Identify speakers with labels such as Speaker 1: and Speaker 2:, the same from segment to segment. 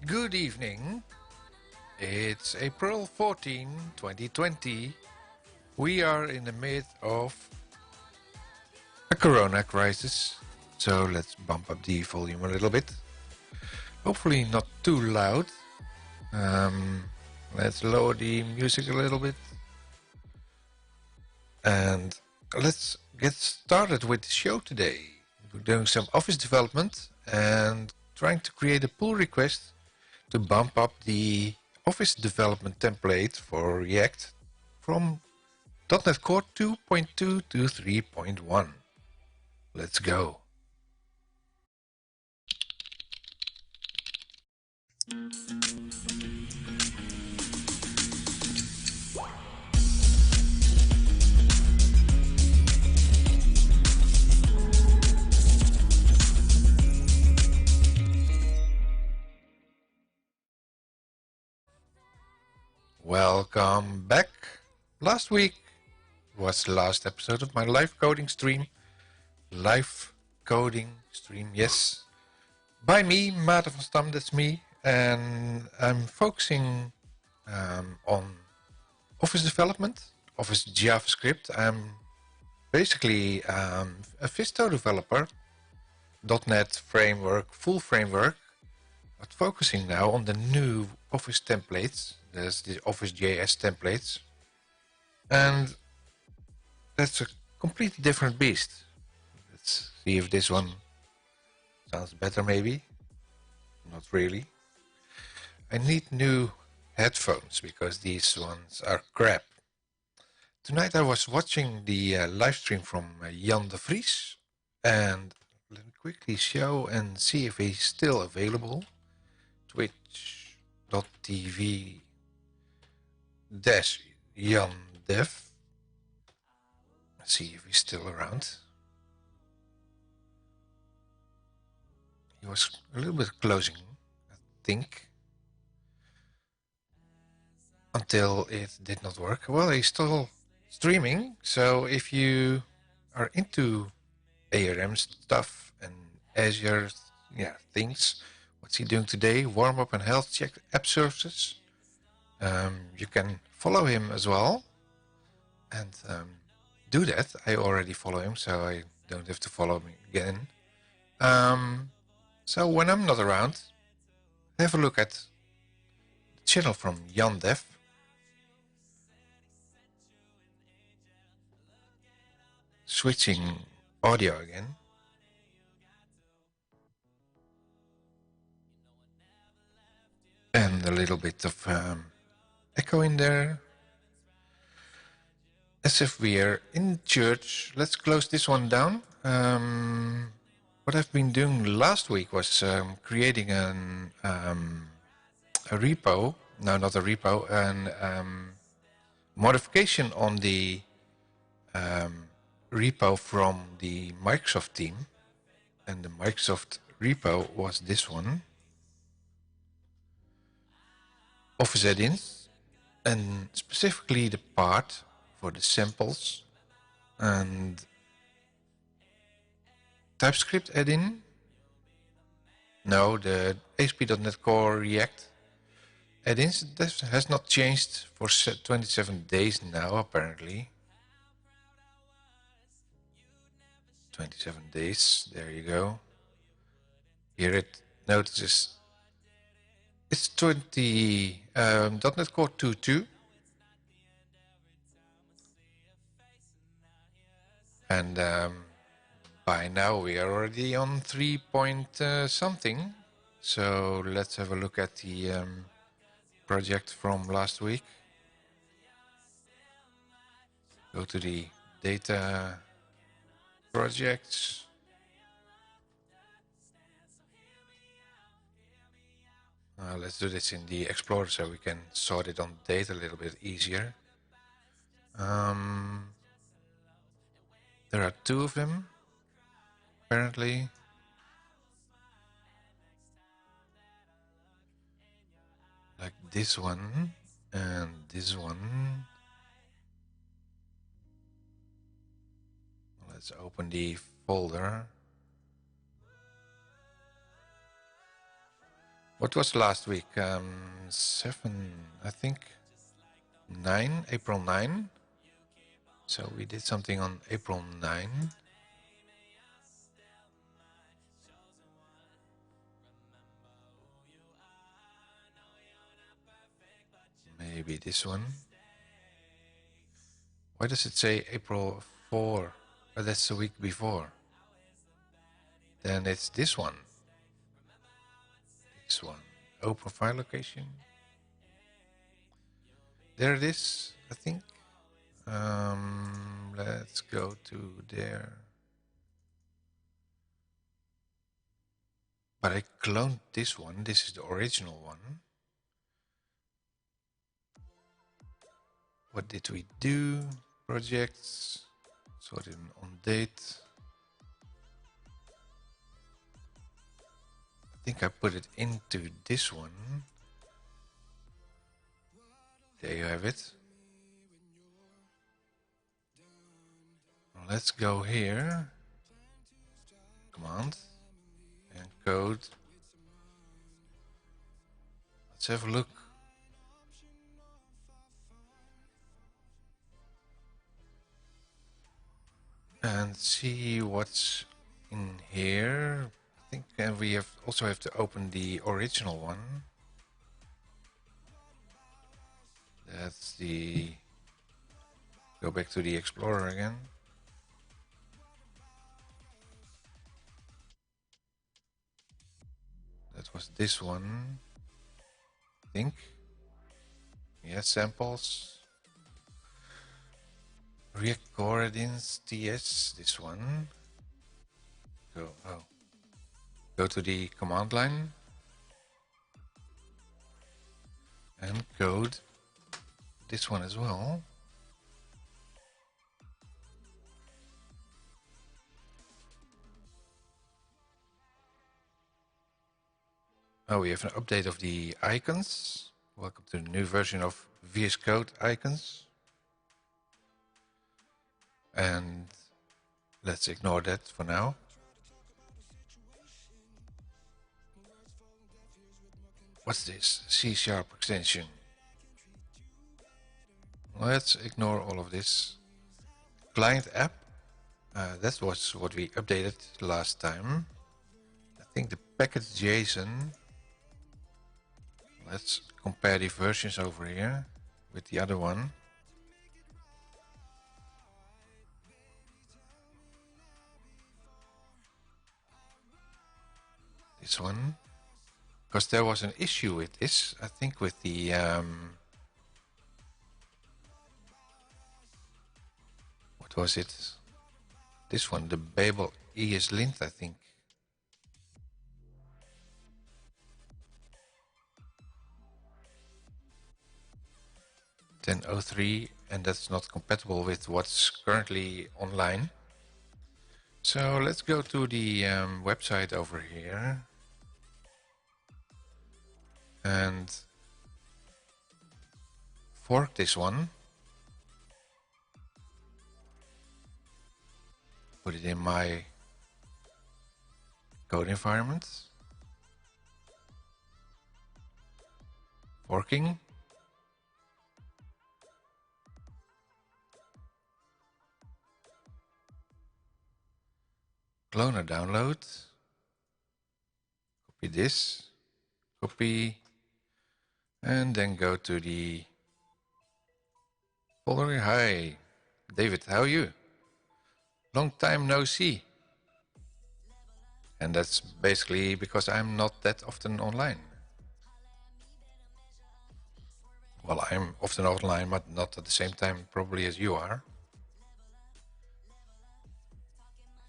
Speaker 1: Good evening. It's April 14, 2020. We are in the mid of a corona crisis, so let's bump up the volume a little bit. Hopefully not too loud. Let's lower the music a little bit. And let's get started with the show today. We're doing some Office development and trying to create a pull request to bump up the Office development template for React from .NET Core 2.2 to 3.1. Let's go. Welcome back. Last week was the last episode of my live coding stream. Live coding stream, yes. By me, Maarten van Stam, that's me. And I'm focusing on Office development, Office JavaScript. I'm basically a Visto developer, .NET framework, full framework, but focusing now on the new Office templates. There's the Office JS templates. And that's a completely different beast. Let's see if this one sounds better maybe. Not really. I need new headphones because these ones are crap. Tonight I was watching the live stream from Jan de Vries. And let me quickly show and see if he's still available. Twitch.tv Jan Dev. Let's see if he's still around. He was a little bit closing, I think, until it did not work. Well, he's still streaming, so if you are into ARM stuff and Azure things, what's he doing today? Warm up and health check app services. You can follow him as well and do that. I already follow him, so I don't have to follow him again. So when I'm not around, have a look at the channel from Jan Dev. Switching audio again. And a little bit of echo in there. As if we're in church. Let's close this one down. What I've been doing last week was creating a repo. No, not a repo. An modification on the repo from the Microsoft team. And the Microsoft repo was this one. Office Addins. And specifically the part for the samples and TypeScript add-in. No, the ASP.NET Core React add-ins. This has not changed for 27 days now, apparently. 27 days, there you go. Here it notices it's .NET Core 2.2. And by now we are already on 3 point something. So let's have a look at the project from last week. Go to the data projects. Let's do this in the Explorer so we can sort it on data a little bit easier. There are two of them, apparently. Like this one and this one. Let's open the folder. What was last week? 7, I think 9, April 9. So we did something on April 9. Maybe this one. Why does it say April 4? Oh, that's the week before. Then it's this one. This one. Open file location. There it is, I think. Let's go to there. But I cloned this one. This is the original one. What did we do? Projects. Sorted on date. I think I put it into this one. There you have it. Let's go here. Command and code. Let's have a look. And see what's in here. I think we also have to open the original one. That's the... Go back to the Explorer again. That was this one, I think. Yeah, samples. Recordings TS, this one. Go to the command line and code this one as well. Oh, we have an update of the icons. Welcome to the new version of VS Code icons. And let's ignore that for now. What's this? C# extension. Let's ignore all of this. Client app. That was what we updated last time. I think the package JSON. Let's compare the versions over here with the other one. This one. Because there was an issue with this, I think with the... what was it? This one, the Babel ESLint, I think. 10.03, and that's not compatible with what's currently online. So let's go to the website over here and fork this one. Put it in my code environment. Forking. Clone or download. Copy this. Copy. And then go to the folder. Hi, David, how are you? Long time no see. And that's basically because I'm not that often online. Well, I'm often online, but not at the same time probably as you are.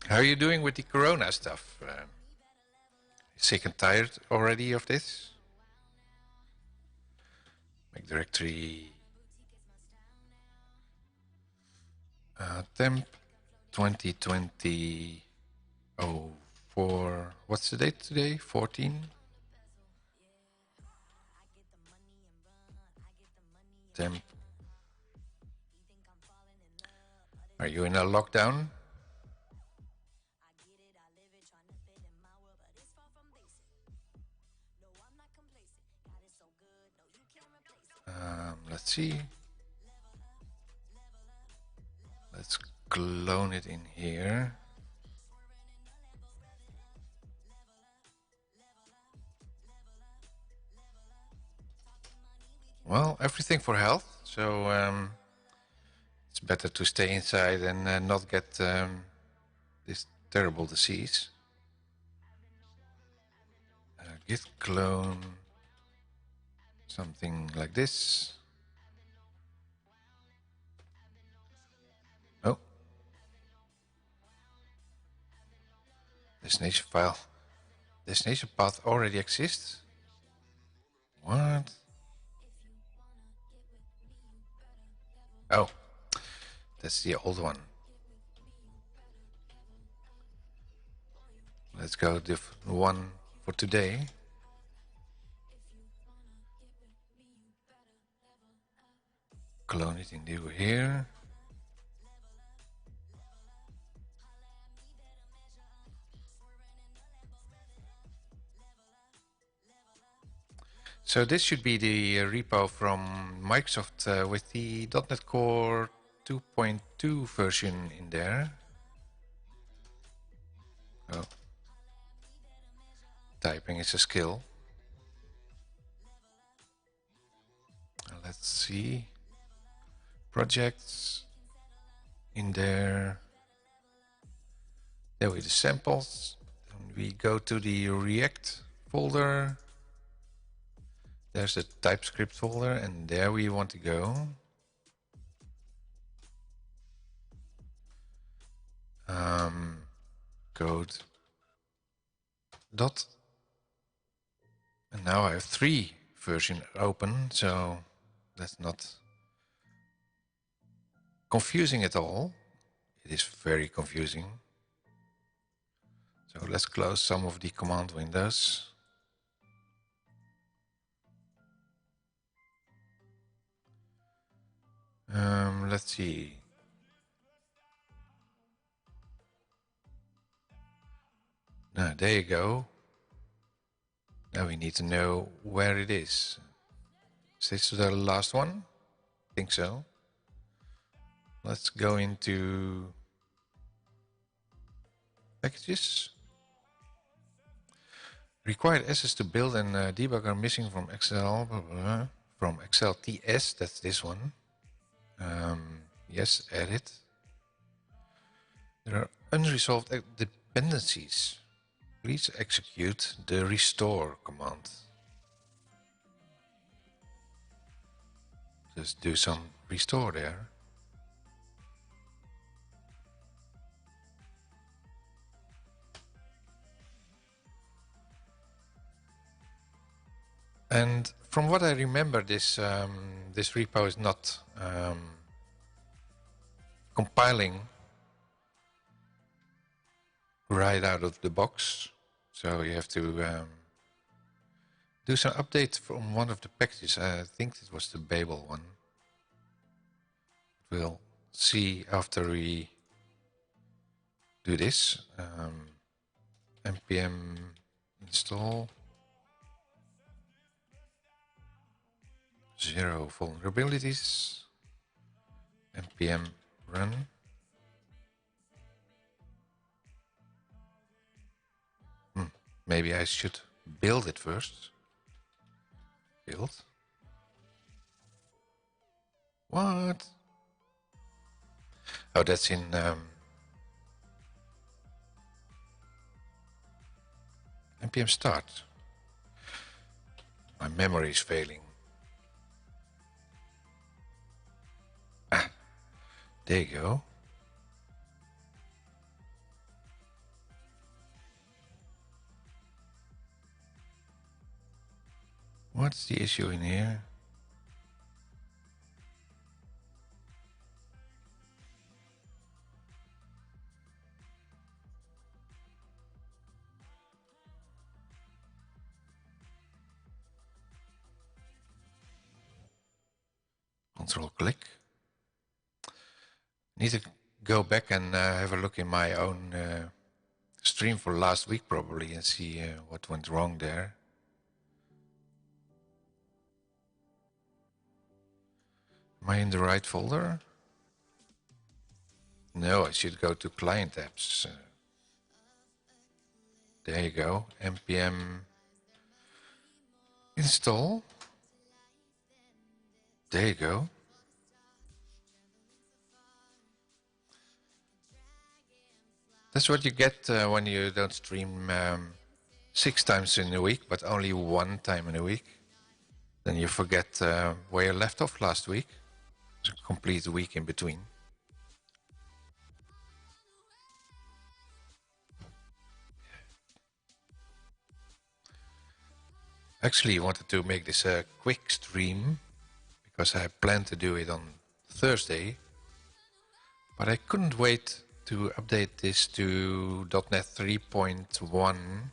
Speaker 1: How are you doing with the Corona stuff? Sick and tired already of this? Make directory temp 2020 04. What's the date today? 14. Temp. Are you in a lockdown? Let's see. Let's clone it in here. Well, everything for health, so it's better to stay inside and not get this terrible disease. Git clone, something like this. Oh, destination file. Destination path already exists. What? Oh, that's the old one. Let's go the one for today. Clone it into here. So this should be the repo from Microsoft with the .NET Core 2.2 version in there. Oh. Typing is a skill. Let's see. Projects in there. There we the samples. Then we go to the React folder. There's the TypeScript folder, and there we want to go. Code dot. And now I have 3 versions open, so that's not confusing at all. It is very confusing. So let's close some of the command windows. Let's see. Now, there you go. Now we need to know where it is. Is this the last one? I think so. Let's go into packages. Required assets to build and debug are missing from Excel. Blah, blah, blah. From Excel TS, that's this one. Yes, edit. There are unresolved dependencies. Please execute the restore command. Just do some restore there. And from what I remember, this this repo is not compiling right out of the box, so you have to do some updates from one of the packages. I think it was the Babel one. We'll see after we do this. npm install 0 vulnerabilities, npm run. Maybe I should build it first. Build. What? Oh, that's in npm start. My memory is failing. Ah, there you go. What's the issue in here? Control click. Need to go back and have a look in my own stream for last week probably and see what went wrong there. Am I in the right folder? No, I should go to client apps. There you go. npm install. There you go. That's what you get when you don't stream 6 times in a week, but only 1 time in a week. Then you forget where you left off last week. It's a complete week in between. Actually, I wanted to make this a quick stream because I planned to do it on Thursday, but I couldn't wait to update this to .NET 3.1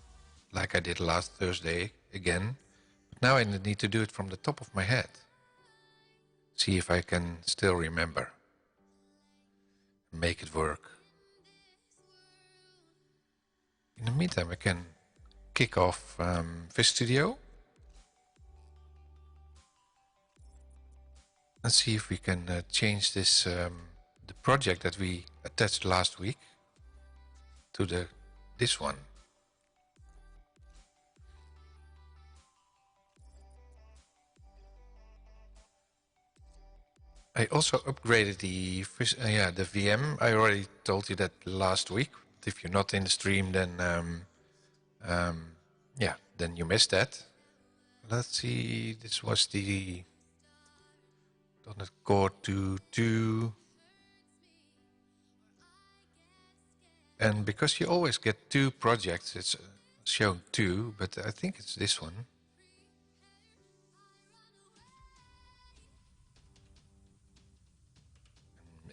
Speaker 1: like I did last Thursday again. But now I need to do it from the top of my head. See if I can still remember. Make it work. In the meantime, I can kick off Visual Studio. And see if we can change this, the project that we attached last week to this one. I also upgraded the VM. I already told you that last week. If you're not in the stream, then then you missed that. Let's see. This was the .NET Core 2.2. And because you always get 2 projects, it's shown 2, but I think it's this one.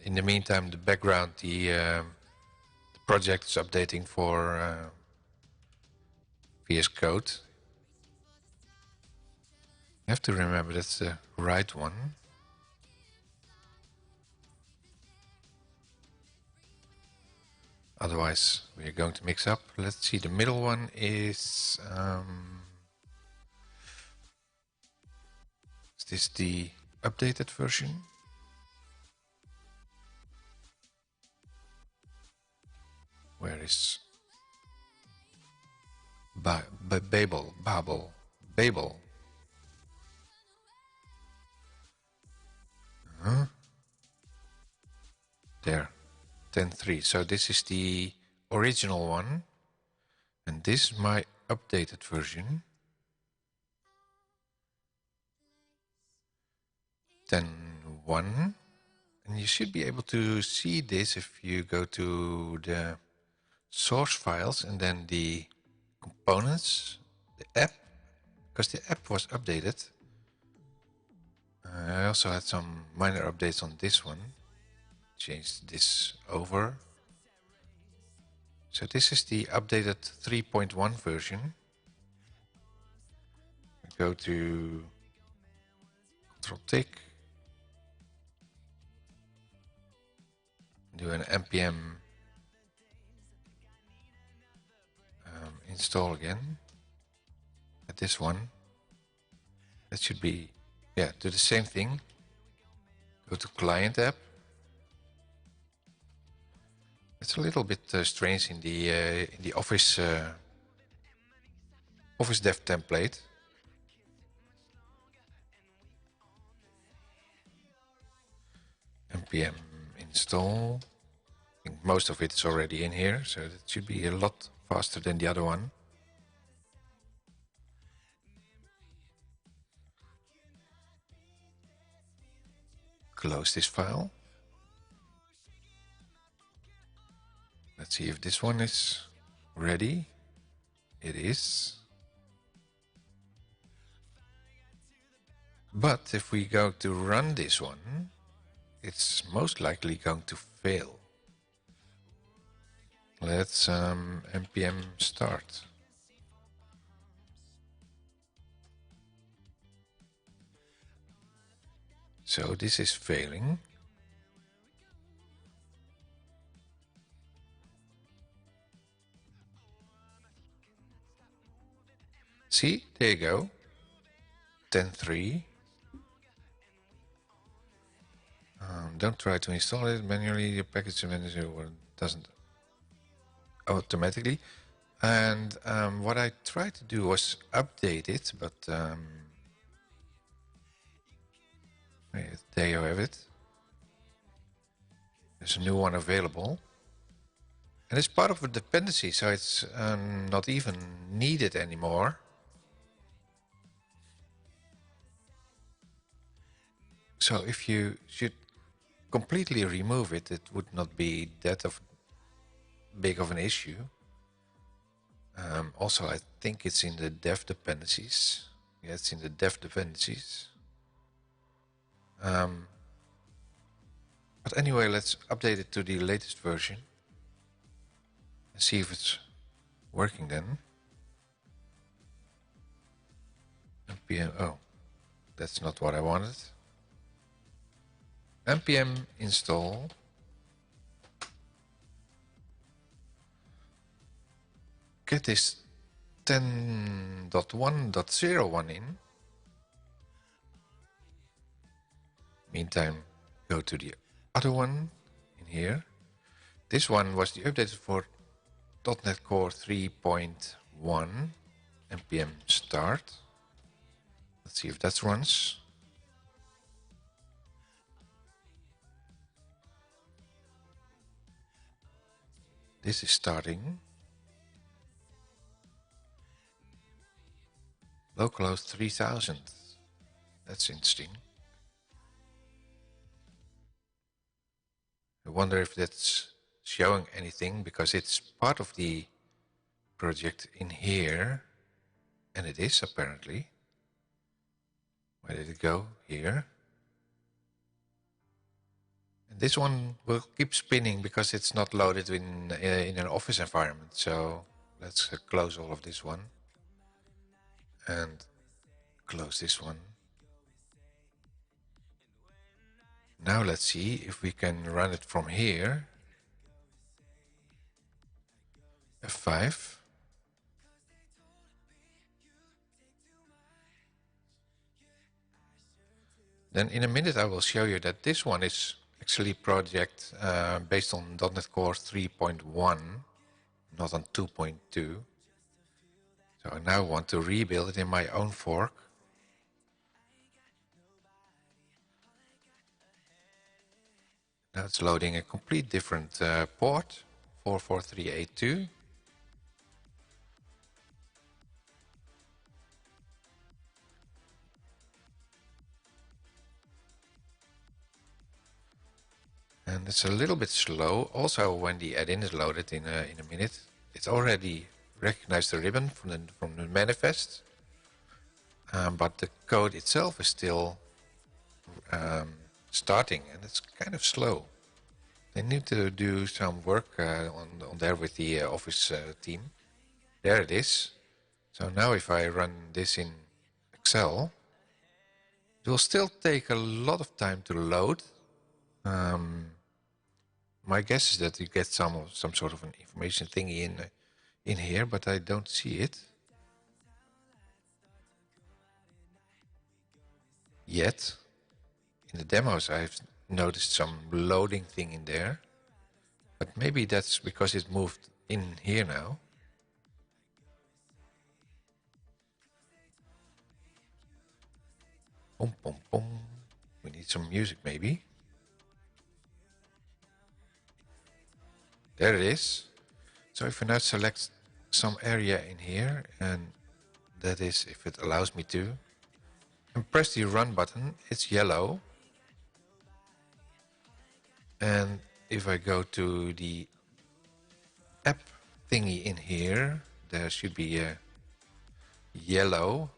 Speaker 1: In the meantime, the background, the project is updating for VS Code. You have to remember that's the right one. Otherwise, we are going to mix up. Let's see, the middle one is this the updated version? Where is Babel? Huh? There, 10.3. So this is the original one, and this is my updated version. 10.1, and you should be able to see this if you go to the source files and then the components, the app, because the app was updated. I also had some minor updates on this one. Changed this over. So this is the updated 3.1 version. I go to Ctrl-Tick, do an npm install again. At this one, that should be, yeah, do the same thing. Go to client app. It's a little bit strange in the Office Office Dev template. npm install. I think most of it is already in here, so that should be a lot faster than the other one. Close this file. Let's see if this one is ready. It is. But if we go to run this one, it's most likely going to fail. Let's npm start. So this is failing. See, there you go. 10.3. Don't try to install it manually. Your package manager doesn't automatically. And what I tried to do was update it, but there you have it. There's a new one available. And it's part of a dependency, so it's not even needed anymore. So if you should completely remove it, it would not be that big of an issue. Also, I think it's in the dev dependencies. Yeah, it's in the dev dependencies. But anyway, let's update it to the latest version and see if it's working then. npm, oh, that's not what I wanted. npm install get this 10.1.01 in. Meantime, go to the other one in here. This one was the update for .NET Core 3.1 npm start. Let's see if that runs. This is starting. Localhost 3000. That's interesting. I wonder if that's showing anything, because it's part of the project in here. And it is, apparently. Where did it go? Here. And this one will keep spinning because it's not loaded in an Office environment. So let's close all of this one. And close this one. Now let's see if we can run it from here. F5. Then in a minute I will show you that this one is actually a project based on .NET Core 3.1, not on 2.2. So I now want to rebuild it in my own fork. Now it's loading a complete different port, 44382. And it's a little bit slow. Also, when the add-in is loaded in a minute, it's already recognized the ribbon from the manifest. But the code itself is still starting, and it's kind of slow. They need to do some work on there with the Office team. There it is. So now if I run this in Excel, it will still take a lot of time to load. My guess is that you get some sort of an information thingy in here, but I don't see it yet. In the demos, I've noticed some loading thing in there, but maybe that's because it moved in here now. Boom, boom, boom. We need some music, maybe. There it is. So if I now select some area in here, and that is if it allows me to, and press the run button, it's yellow. And if I go to the app thingy in here, there should be a yellow.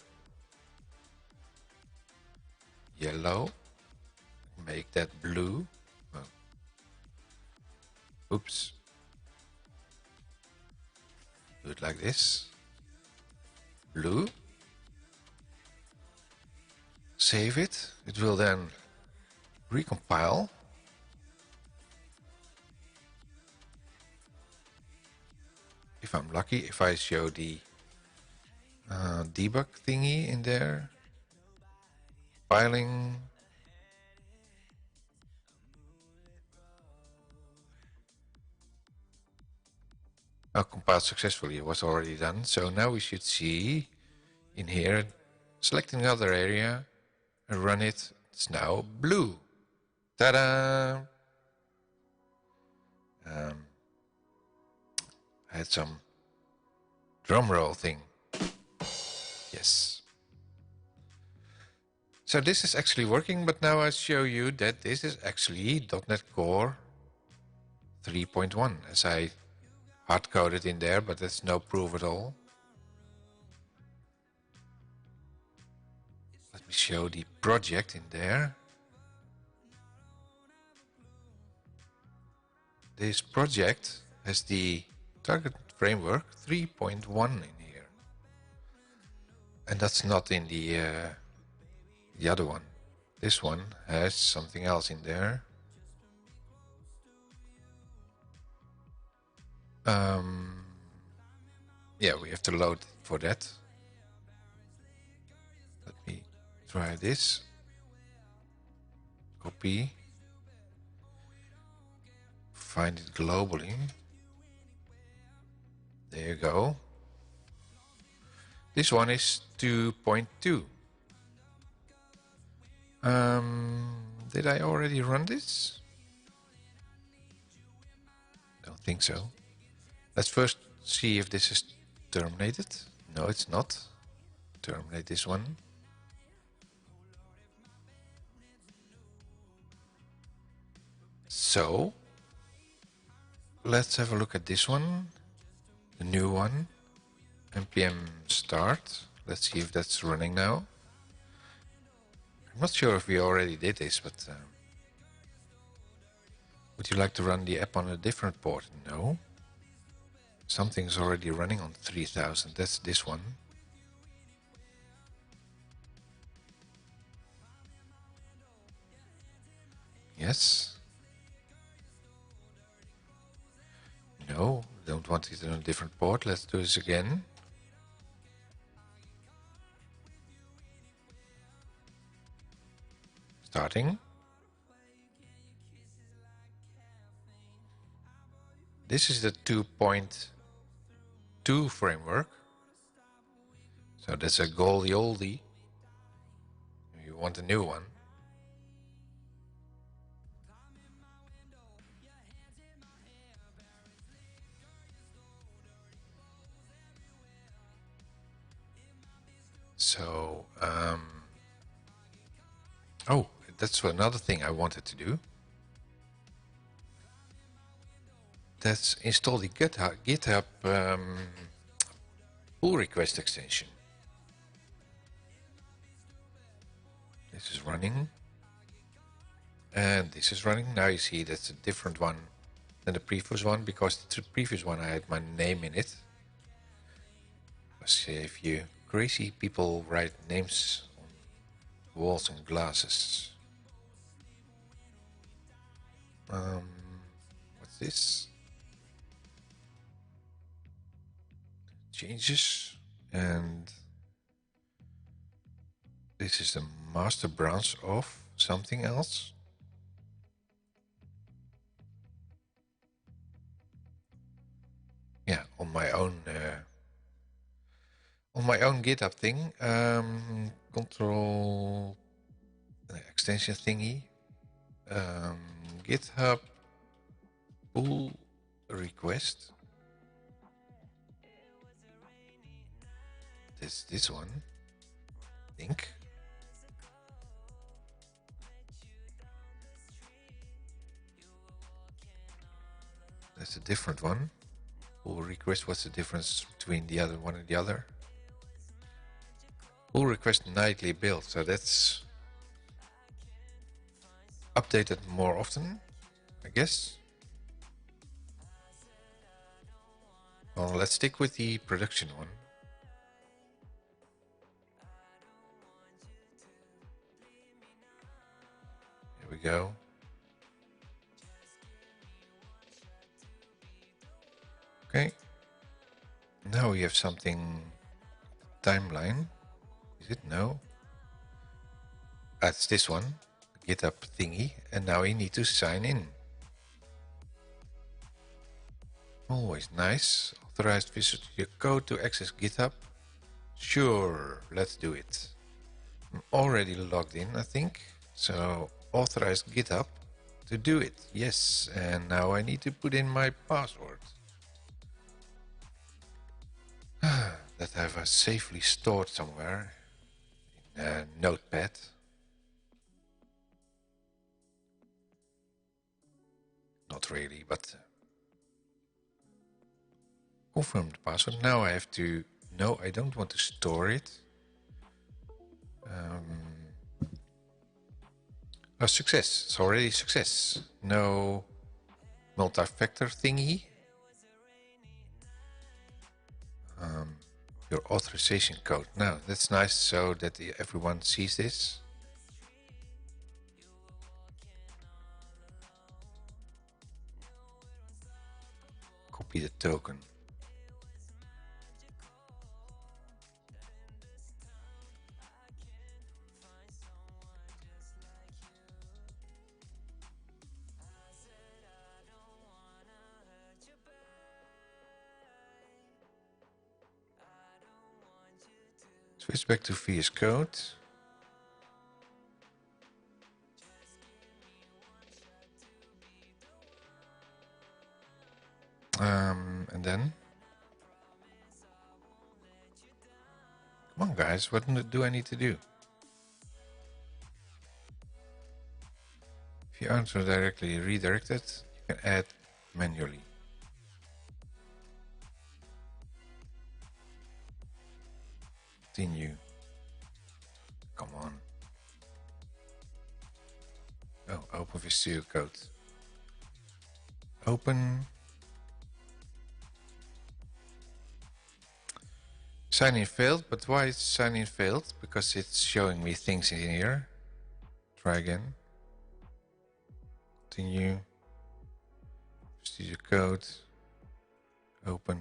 Speaker 1: Make that blue. Oh. Oops. Do it like this. Blue. Save it. It will then recompile. If I'm lucky, if I show the debug thingy in there. Filing. Oh, compiled successfully. It was already done. So now we should see in here, selecting another area and run it. It's now blue. Ta-da! I had some drum roll thing. Yes. So this is actually working, but now I show you that this is actually .NET Core 3.1, as I hard-coded in there, but that's no proof at all. Let me show the project in there. This project has the target framework 3.1 in here. And that's not in the other one. This one has something else in there. Yeah, we have to load for that. Let me try this. Copy. Find it globally. There you go. This one is 2.2. Did I already run this? Don't think so. Let's first see if this is terminated. No, it's not. Terminate this one. So, let's have a look at this one. The new one. npm start. Let's see if that's running now. I'm not sure if we already did this, but would you like to run the app on a different port? No. Something's already running on 3000. That's this one. Yes. No, don't want it on a different port. Let's do this again. Starting. This is the 2.2 framework. So that's a goldie oldie. You want a new one. So, oh, that's another thing I wanted to do. That's install the GitHub pull request extension. This is running. And this is running. Now you see that's a different one than the previous one, because the previous one I had my name in it. Because if you crazy people write names on walls and glasses. What's this? Changes, and this is the master branch of something else. Yeah, on my own GitHub thing. Control extension thingy. GitHub pull request. This one, I think. That's a different one. Pull request, what's the difference between the other one and the other? Pull request nightly build, so that's updated more often, I guess. Well, let's stick with the production one. Here we go. Okay. Now we have something timeline. Is it? No. That's this one, GitHub thingy, and now we need to sign in. Always nice. Authorized visit your code to access GitHub. Sure, let's do it. I'm already logged in, I think. So authorize GitHub to do it. Yes, and now I need to put in my password. That I have safely stored somewhere in a notepad. Not really, but confirm the password. Now I have to... No, I don't want to store it. Oh, success. It's already success. No multi-factor thingy. Your authorization code. Now, that's nice so that everyone sees this. Copy the token. Switch back to VS Code. And then... Come on guys, what do I need to do? If you aren't directly redirected, you can add manually. Continue. Come on. Oh, open Visual Code. Open. Sign in failed, but why is sign in failed? Because it's showing me things in here. Try again. Continue. Visual Code. Open.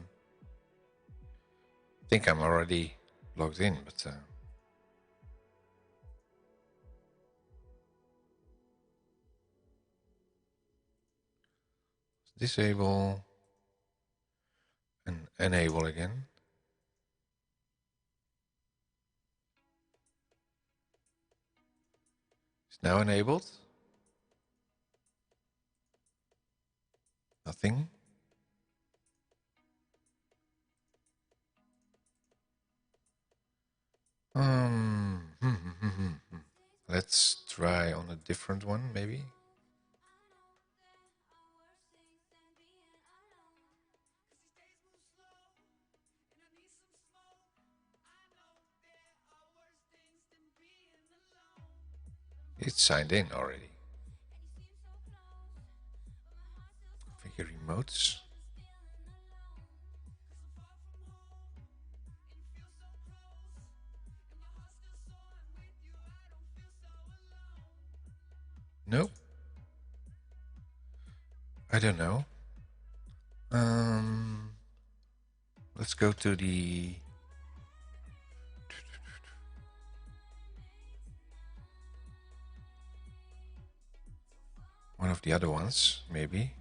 Speaker 1: I think I'm already logged in, but disable and enable again. It's now enabled. Nothing. Let's try on a different one, maybe. It's signed in already. Configure remotes. No. I don't know. Let's go to the... one of the other ones, maybe.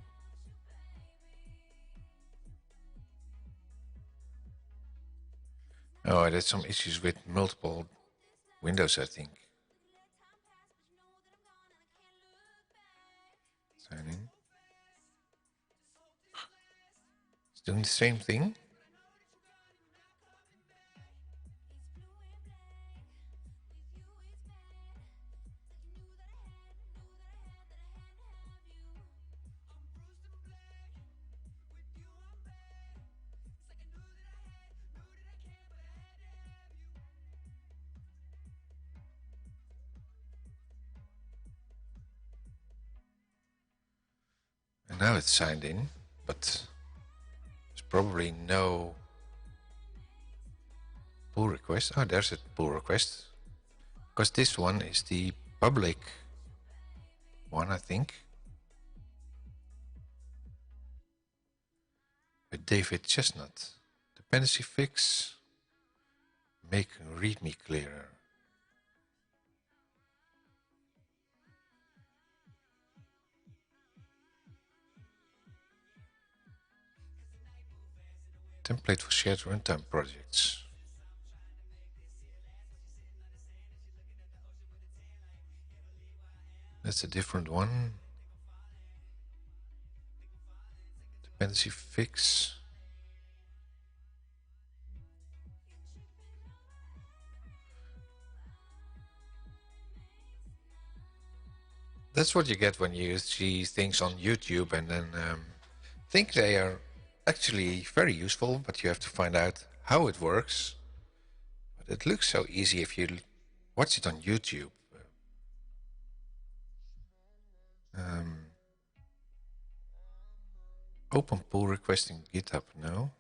Speaker 1: Oh, there's some issues with multiple windows, I think. Sign in. It's doing the same thing. And now it's signed in, but there's probably no pull request. Oh, there's a pull request. Because this one is the public one, I think. With David Chestnut. Dependency fix. Make README clearer. Template for shared runtime projects. That's a different one. Dependency fix. That's what you get when you see things on YouTube and then think they are actually very useful, but you have to find out how it works. But it looks so easy if you watch it on YouTube. Open pull request in GitHub, no.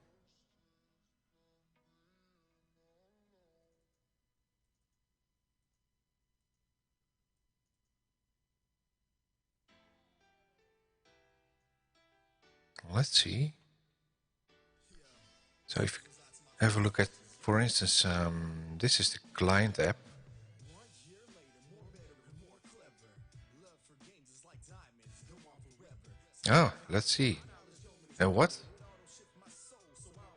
Speaker 1: Let's see. So if you have a look at, for instance, this is the client app. Oh, let's see. And what?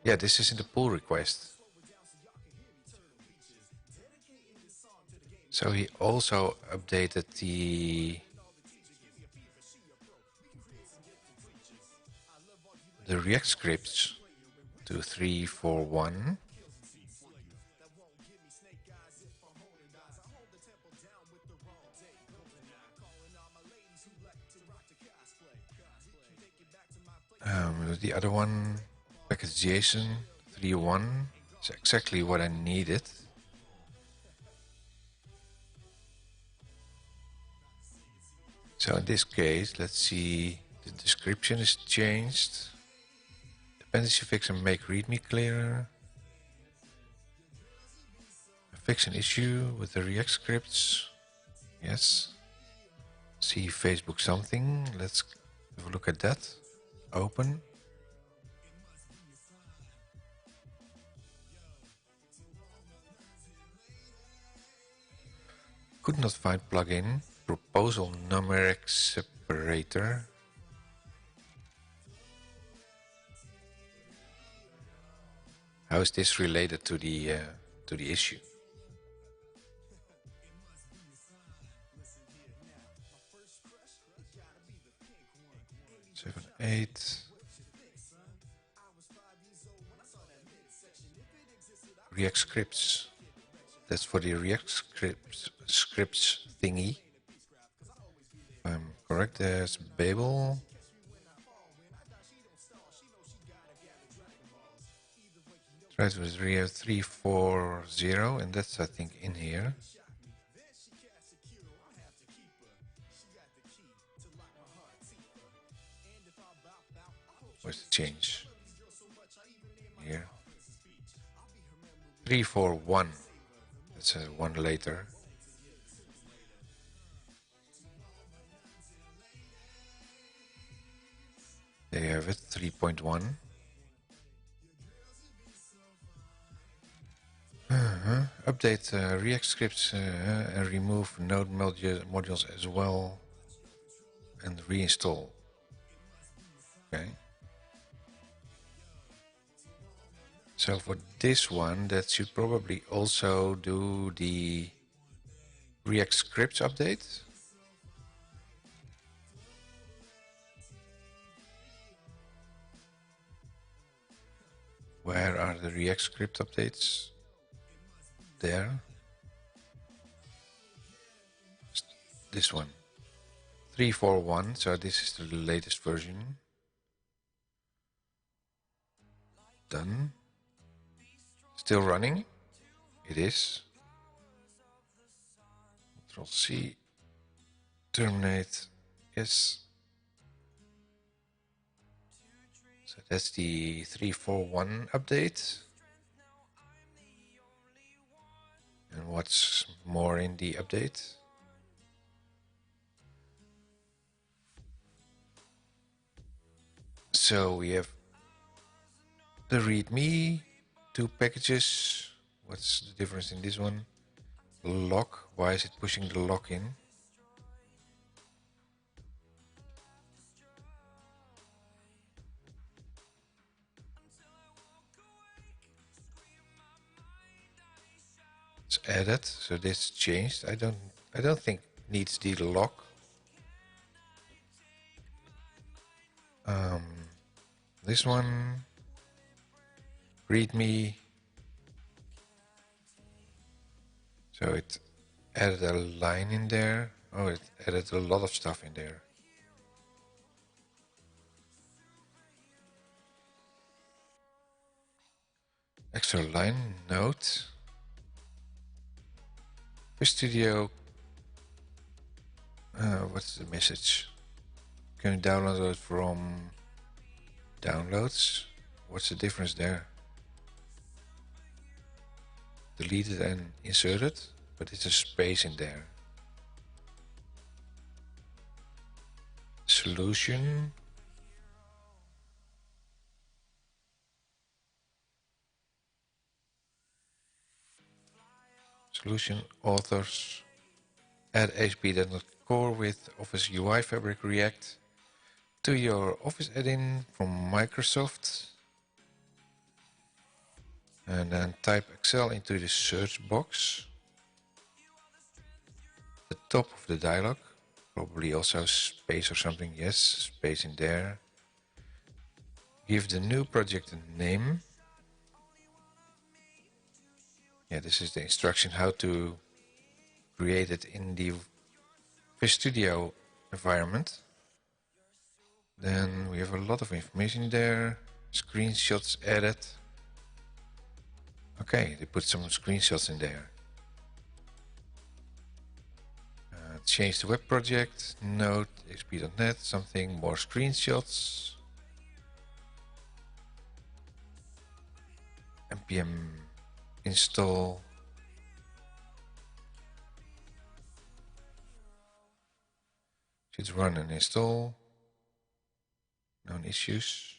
Speaker 1: Yeah, this is in the pull request. So he also updated the React scripts to 3.4.1. The other one, package.json 3.1, is exactly what I needed. So in this case, let's see, the description is changed. Dependency fix and make readme clearer. Fix an issue with the React scripts. Yes. See Facebook something. Let's have a look at that. Open. Could not find plugin. Proposal numeric separator. How is this related to the issue? Seven, 8. React scripts. That's for the React scripts thingy. If I'm correct, there's Babel. Try to React 3.4.0, and that's I think in here. Where's the change? Here. 3.4.1. That's one later. There you have it, 3.1. Update React scripts and remove node modules as well, and reinstall. Okay. So for this one, that should probably also do the React scripts update. Where are the React script updates? There. This one. 3.4.1, so this is the latest version. Done. Still running? It is. Control C. Terminate. Yes. So that's the 3.4.1 update. And what's more in the update? So we have the README, 2 packages. What's the difference in this one? Lock. Why is it pushing the lock in? It's added, so this changed. I don't think it needs the lock. This one, readme. So it added a line in there. Oh, it added a lot of stuff in there. Extra line note. Office Studio. What's the message? Can you download it from downloads? What's the difference there? Deleted and inserted, but it's a space in there. Solution. Solution authors. Add ASP.NET Core with Office UI Fabric React to your Office add-in from Microsoft. And then type Excel into the search box. The top of the dialog. Probably also space or something. Yes, space in there. Give the new project a name. Yeah, this is the instruction how to create it in the Office Studio environment. Then we have a lot of information there. Screenshots added. Okay, they put some screenshots in there. Change the web project. Node, ASP.NET, something more screenshots. npm install. Should run and install. Known issues.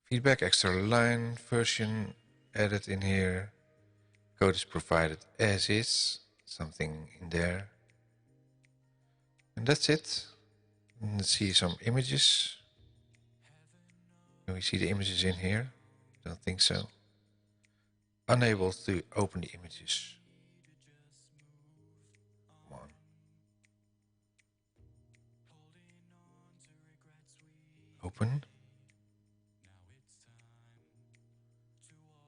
Speaker 1: Feedback, extra line, version added in here. Code is provided as is. Something in there. And that's it. Let's see some images. Can we see the images in here? Don't think so. Unable to open the images. Come on. Open.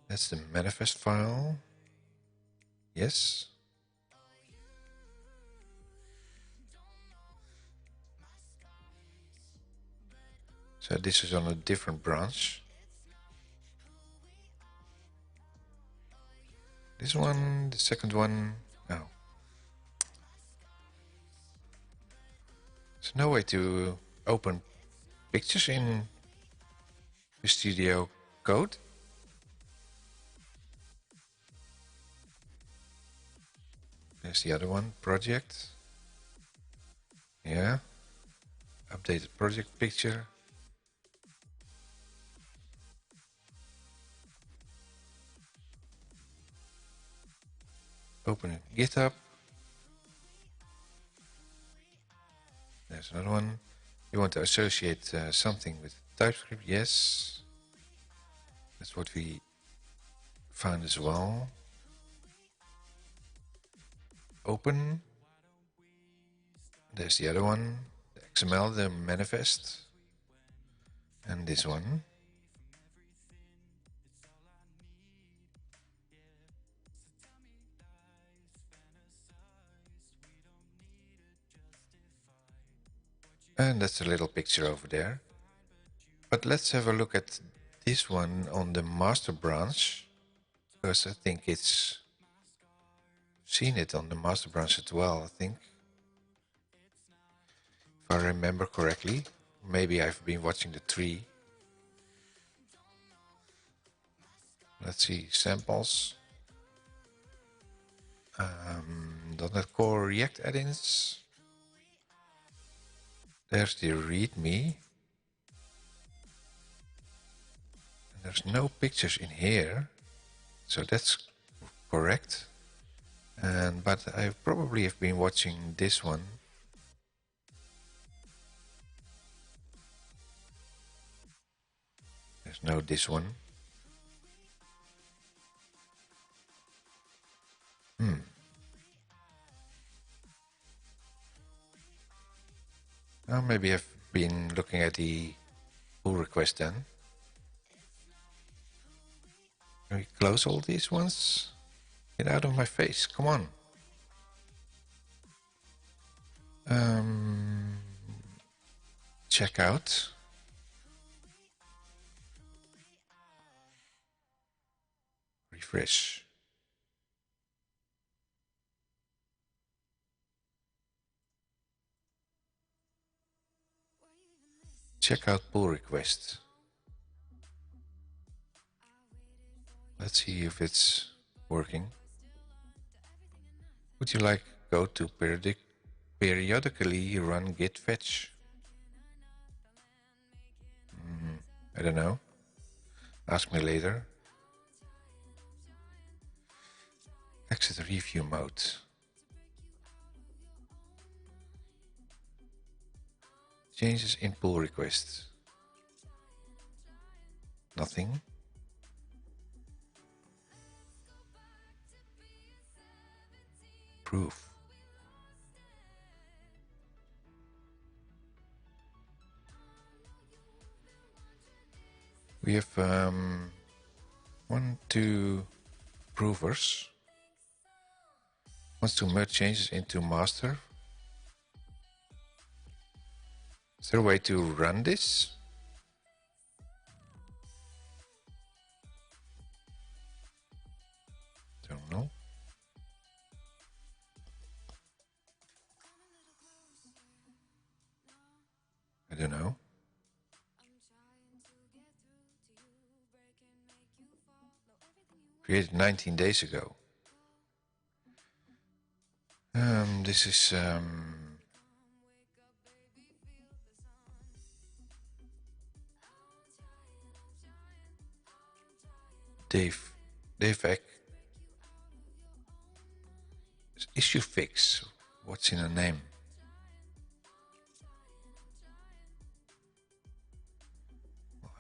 Speaker 1: That's the manifest file. Yes. So this is on a different branch. This one, the second one, no. There's no way to open pictures in the Studio Code. There's the other one, project. Yeah. Updated project picture. Open GitHub. There's another one. You want to associate something with TypeScript? Yes. That's what we found as well. Open. There's the other one. The XML, the manifest. And this one. And that's a little picture over there. But let's have a look at this one on the master branch, because I think it's seen it on the master branch as well, I think. If I remember correctly. Maybe I've been watching the tree. Let's see, samples. .NET Core React add-ins. There's the README. There's no pictures in here, so that's correct. But I probably have been watching this one. There's no this one. Well, maybe I've been looking at the pull request then. Can we close all these ones? Get out of my face, come on. Check out. Refresh. Check out pull request. Let's see if it's working. Would you like go to periodically run git fetch? I don't know. Ask me later. Exit review mode. Changes in pull request. Nothing. Proof. We have 2 provers. Wants to merge changes into master. Is there a way to run this? Don't know. I don't know. Created 19 days ago. This is Dave Eck. Issue fix. What's in a name?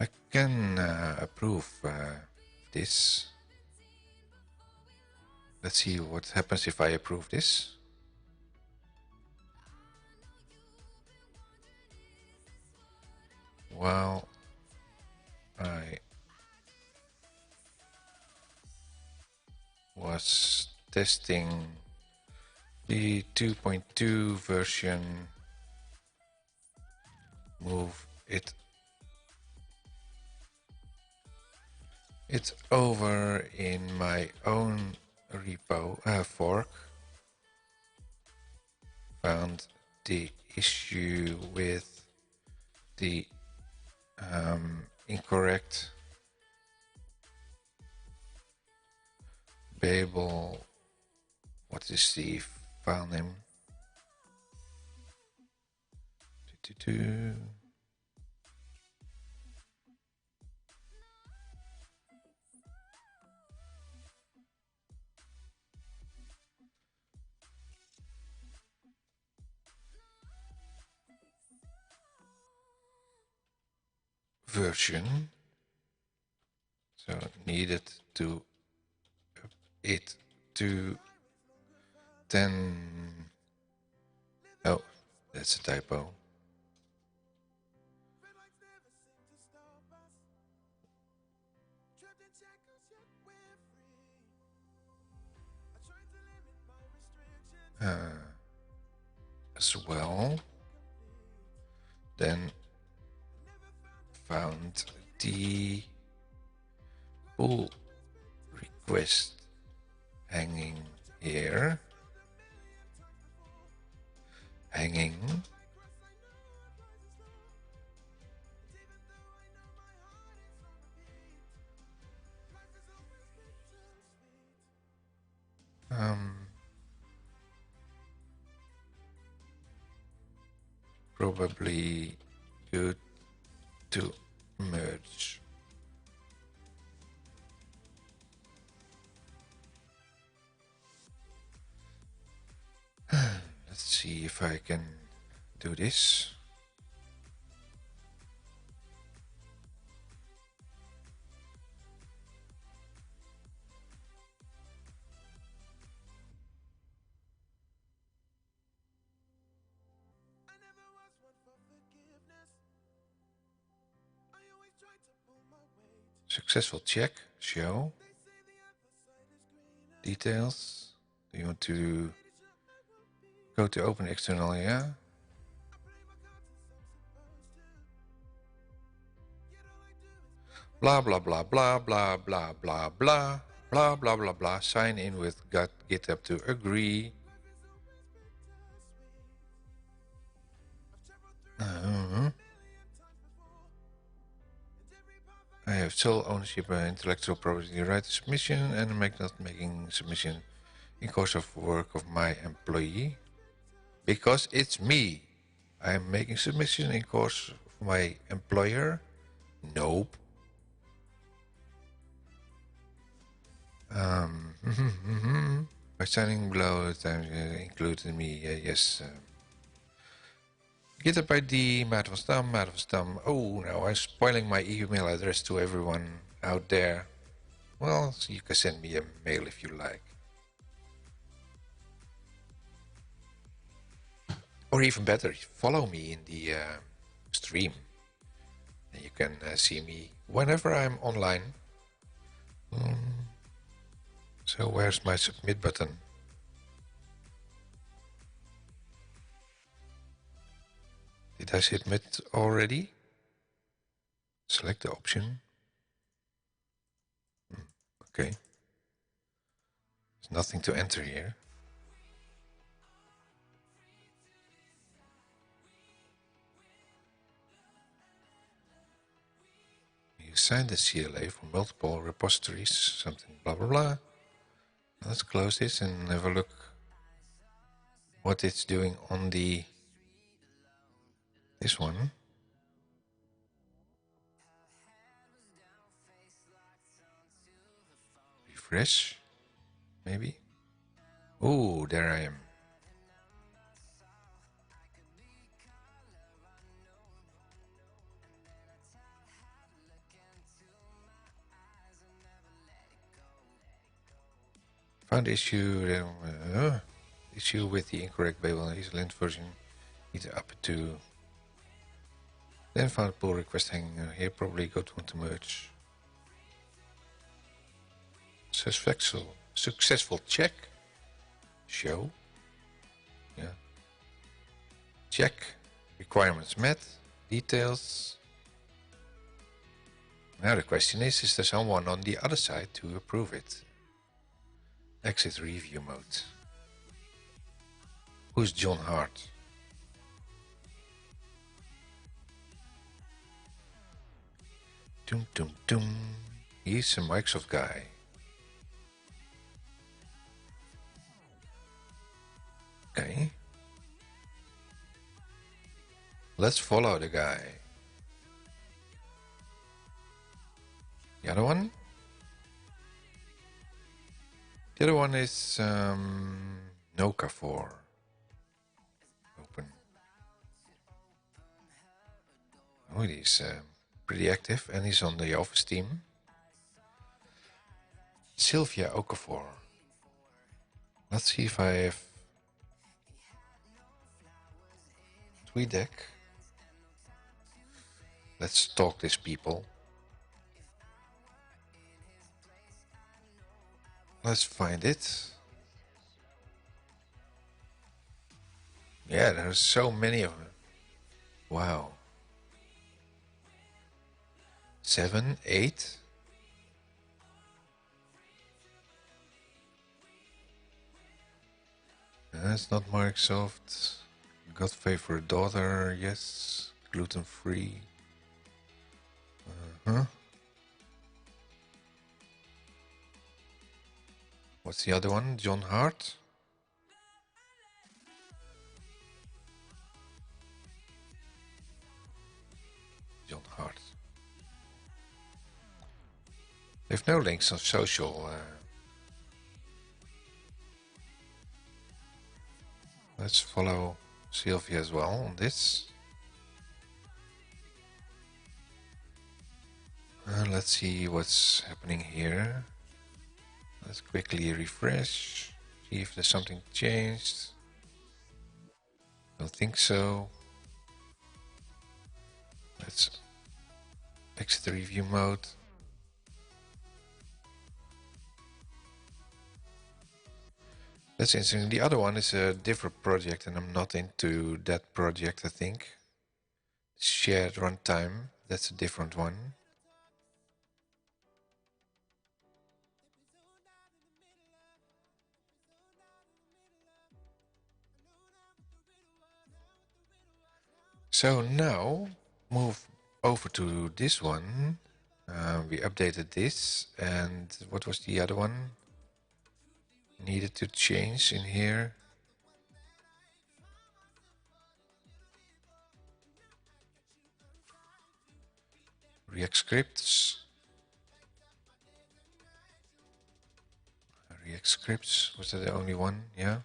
Speaker 1: I can approve this. Let's see what happens if I approve this. Well, I was testing the 2.2 version. Move it over in my own repo fork. Found the issue with the incorrect Babel. What is the file name? Version. So needed to up it to 10. Oh, that's a typo. As well. Then found the pull request hanging here. Hanging. Probably good to merge. Let's see if I can do this. Successful check. Show. Details. Do you want to go to open external? Yeah. Blah, blah, blah, blah, blah, blah, blah, blah, blah, blah, blah, blah. Sign in with GitHub to agree. I have sole ownership and intellectual property right to submission and make not making submission in course of work of my employee. Because it's me. I am making submission in course of my employer. Nope. By signing below the time included me, yes. GitHub ID, Maat van Stam, Maat van Stam. Oh, now I'm spoiling my email address to everyone out there. Well, so you can send me a mail if you like. Or even better, follow me in the stream. And you can see me whenever I'm online. So where's my submit button? Did I submit already? Select the option. Okay. There's nothing to enter here. You signed the CLA for multiple repositories, something blah blah blah. Let's close this and have a look what it's doing on this one. Refresh, maybe. Oh, there I am. Found issue with the incorrect Babel and EasyLint version. Need to up it to. Then found pull request hanging here. Probably go to want to merge. Successful check. Show. Yeah. Check. Requirements met. Details. Now the question is there someone on the other side to approve it? Exit review mode. Who's John Hart? Doom doom doom. He's a Microsoft guy. Okay. Let's follow the guy. The other one? The other one is Noka4. Open. Oh, he's pretty active and he's on the Office team. Sylvia Okafor. Let's see if I have TweetDeck. Let's stalk these people. Let's find it. Yeah, there's so many of them. Wow. 7, 8. That's not Microsoft. Got favorite daughter, yes. Gluten free. What's the other one? John Hart? John Hart. They have no links on social. Let's follow Sylvia as well on this. Let's see what's happening here. Let's quickly refresh. See if there's something changed. Don't think so. Let's exit the review mode. That's interesting. The other one is a different project, and I'm not into that project, I think. Shared runtime, that's a different one. So now, move over to this one. We updated this, and what was the other one? Needed to change in here. React scripts. React scripts, was that the only one? Yeah.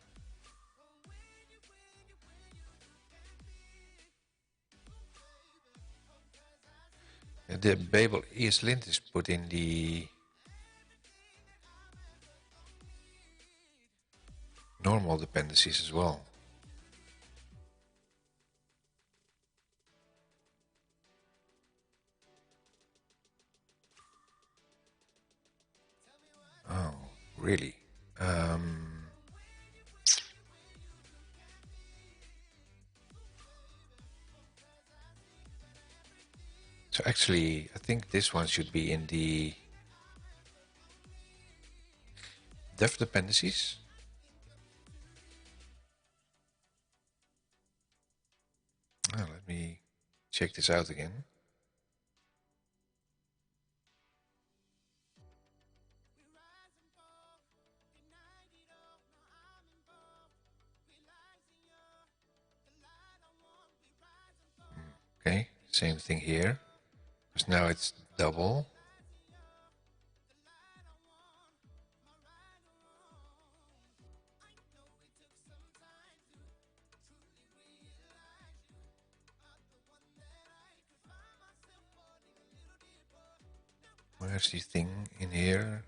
Speaker 1: The Babel ESLint is put in the normal dependencies as well. Oh, really? So actually, I think this one should be in the dev dependencies. Let me check this out again. Okay, same thing here, because now it's double. Where's the thing in here?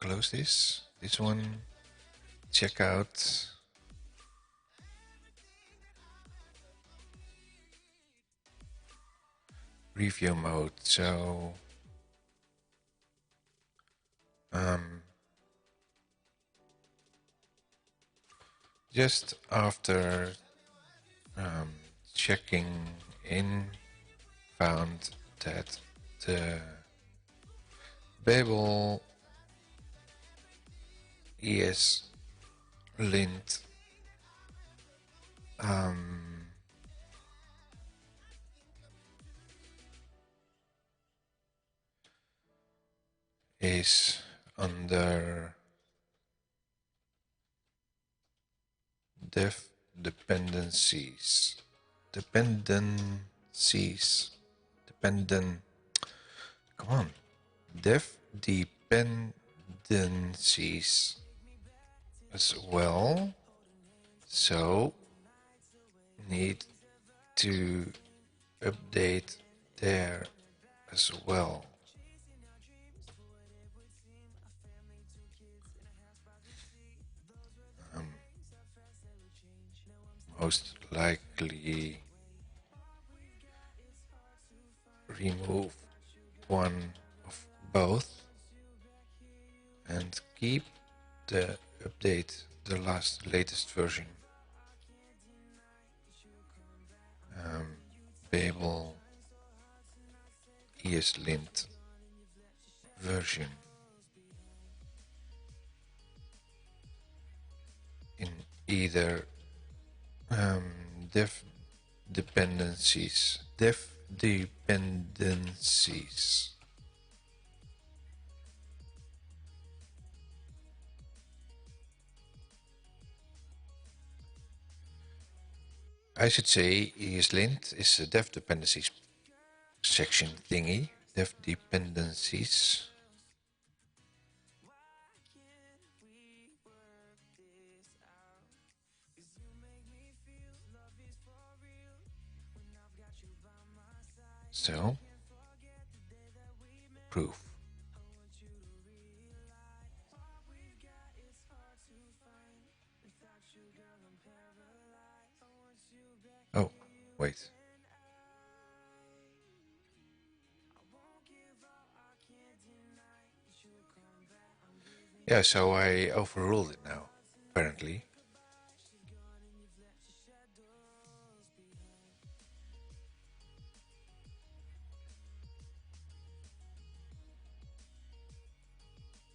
Speaker 1: Close this one, check out. Review mode, so just after checking in, found that the Babel ESLint is under dev dependencies. Come on. Dev dependencies as well. So need to update there as well. Most likely remove one of both and keep the update the latest version. Babel ESLint version in either dev dependencies. I should say ESLint is a dev dependencies section thingy. Dev dependencies. So, proof. Oh, wait. Yeah, so I overruled it now, apparently.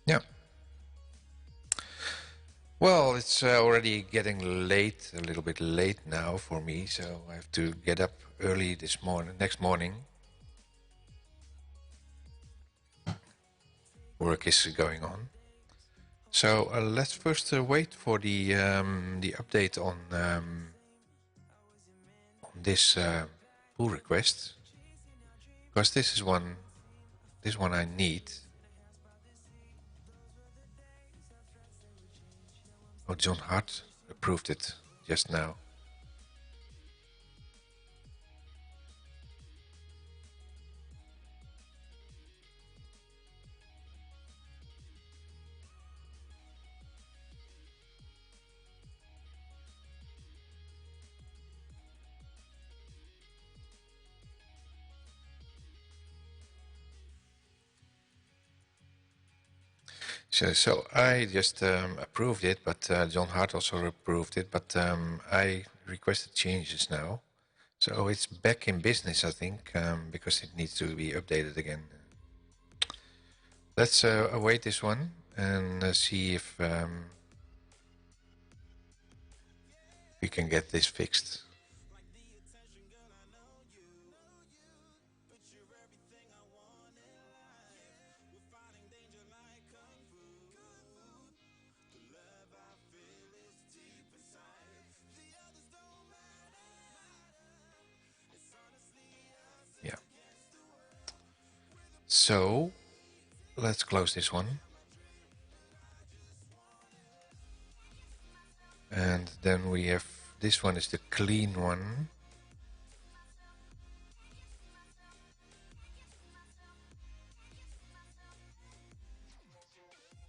Speaker 1: Yeah. Well, it's already getting late, a little bit late now for me, so I have to get up early this morning, next morning. Work is going on. So let's first wait for the update on this pull request, because this one I need. Oh, John Hart approved it just now. So I just approved it, but John Hart also approved it, but I requested changes now. So it's back in business, I think, because it needs to be updated again. Let's await this one and see if we can get this fixed. Yeah. So let's close this one. And then we have, this one is the clean one.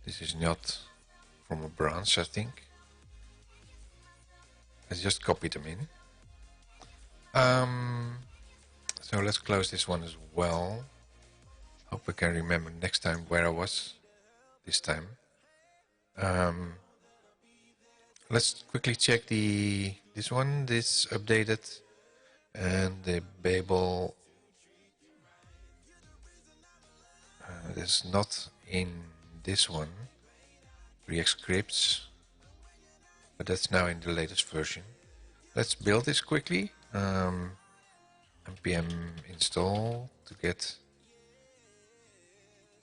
Speaker 1: This is not from a branch, I think. I just copied them in. So let's close this one as well. Hope I can remember next time where I was this time. Let's quickly check this one, this updated, and the Babel. That's not in this one, React scripts, but that's now in the latest version. Let's build this quickly. npm install to get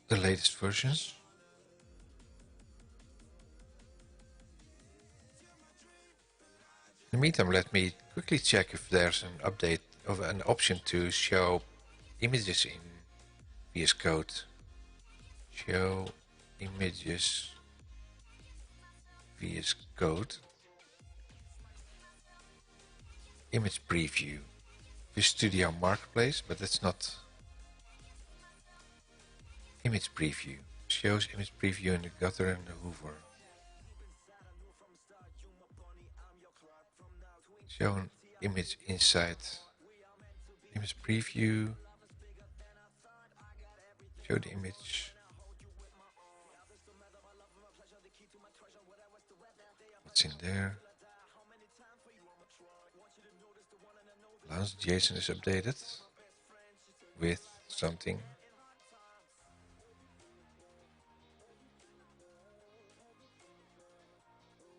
Speaker 1: the latest versions. In the meantime, let me quickly check if there's an update of an option to show images in VS Code. Show images VS Code. Image preview. Visual Studio Marketplace, but that's not image preview. Shows image preview in the gutter and the hoover. Show an image inside. Image preview. Show the image. What's in there? Last JSON is updated with something.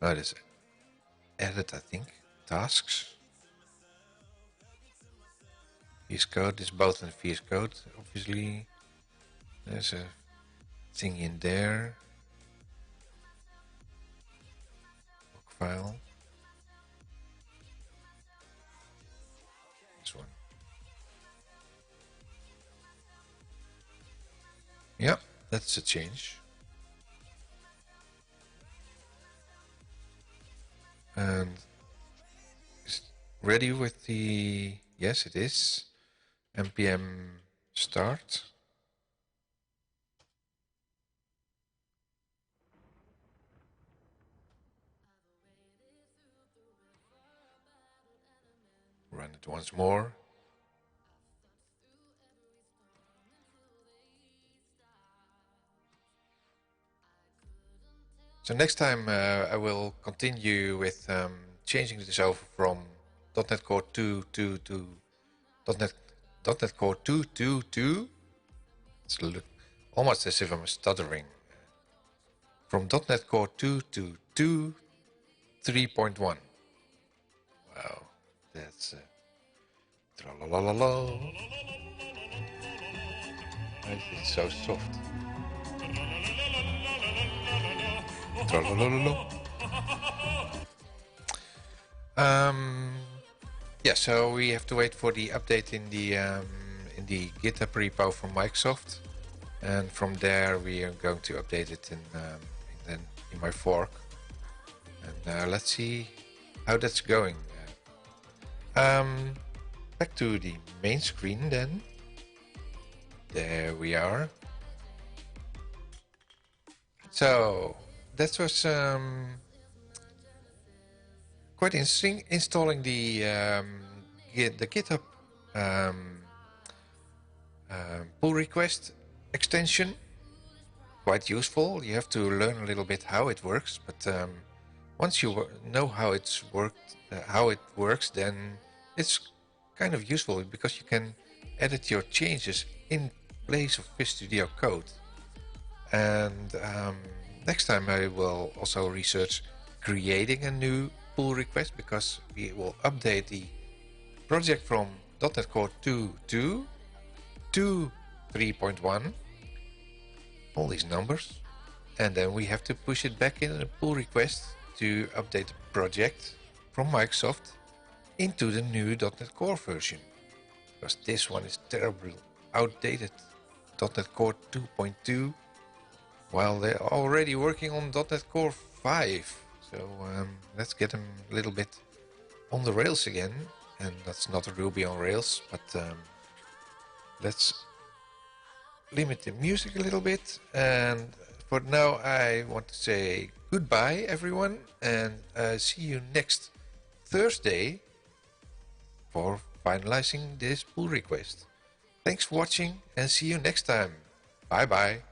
Speaker 1: Oh, that's added, I think. Tasks. VS Code is both in VS Code, obviously. There's a thing in there. Log file. This one. Yeah, that's a change. And is it ready with the, yes it is, npm start. run it once more. So next time I will continue with changing this over from .NET Core 2 to .NET Core 2 to it's almost as if I'm stuttering. From .NET Core 2 to 3.1. Wow, that's tra-la-la-la-la. It's so soft. Tra-la-la-la-la. Yeah, so we have to wait for the update in the GitHub repo from Microsoft, and from there we are going to update it in my fork. And let's see how that's going. Back to the main screen then. There we are. So that was quite interesting. Installing the GitHub pull request extension. Quite useful. You have to learn a little bit how it works, but once you know how it works, then it's kind of useful because you can edit your changes in place of Visual Studio Code. And next time I will also research creating a new pull request, because we will update the project from .NET Core 2 to 3.1. All these numbers, and then we have to push it back in a pull request to update the project from Microsoft into the new .NET Core version, because this one is terribly outdated. .NET Core 2.2, while they're already working on .NET Core 5. So let's get them a little bit on the rails again. And that's not a Ruby on Rails, but let's limit the music a little bit. And for now, I want to say goodbye, everyone, and see you next Thursday for finalizing this pull request. Thanks for watching, and see you next time. Bye bye.